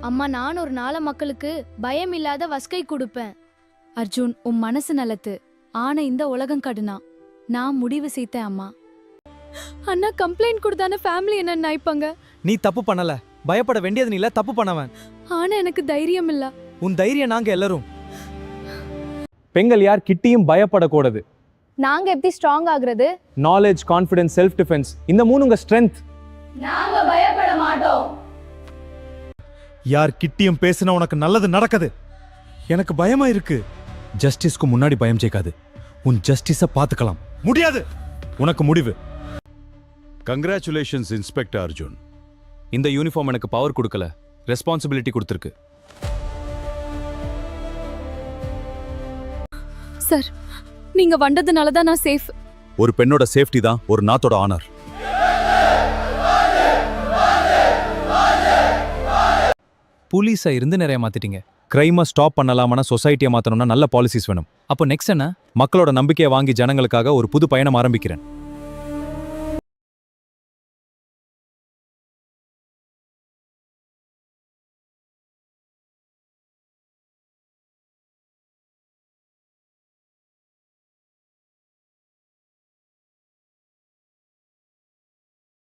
அம்மா, நான் ஒரு நாள மக்களுக்கு பயம் இல்லாத வஸ்கை கொடுப்பேன். அர்ஜுன், உன் மனசு நல்லது. ஆனா இந்த உலகம் கடுனா நான் முடிவு செய்தேன் அம்மா. அண்ணா கம்ப்ளைண்ட் கொடுத்தான ஃபேமிலி என்ன நினைப்பாங்க? நீ தப்பு பண்ணல, பயப்பட வேண்டியது நீ இல்ல, தப்பு பண்ணவன். ஆனா எனக்கு தைரியம் இல்ல. உன் தைரியம் நாங்க எல்லாரும். பெண்கள் யார் கிட்டியும் பயப்படக்கூடாது. நாங்க எப்படி ஸ்ட்ராங் ஆகுறது? நாலேஜ், கான்ஃபிடன்ஸ், செல்ஃப் டிஃபென்ஸ், இந்த மூணு உங்க ஸ்ட்ரென்த். நாங்க பயப்பட மாட்டோம். யார் கிட்டியும் பேசினா உனக்கு நல்லது நடக்குது. எனக்கு பயமா இருக்கு. ஜஸ்டிஸ்க்கு முன்னாடி பயம் ஜெயிக்காது. உன் ஜஸ்டிஸ பாத்துக்கலாம். முடியாது. உனக்கு முடிவு. Congratulations inspector Arjun. இந்த யூனிஃபார்ம் எனக்கு பவர் கொடுக்கல, ரெஸ்பான்சிபிலிட்டி கொடுத்திருக்கு. சார், நீங்க வந்ததுனால தான் நான் சேஃப். ஒரு பெண்ணோட சேஃப்டி தான் ஒரு நாட்டோட ஆனர். போலீஸா இருந்து நிறைய மாத்திட்டீங்க. கிரைமை ஸ்டாப் பண்ணலாமா சொசைட்டியை மாத்தணும்னா நல்ல பாலிசிஸ் வேணும். அப்போ நெக்ஸ்ட் என்ன? மக்களோட நம்பிக்கையை வாங்கி ஜனங்களுக்காக ஒரு புது பயணம் ஆரம்பிக்கிறேன்.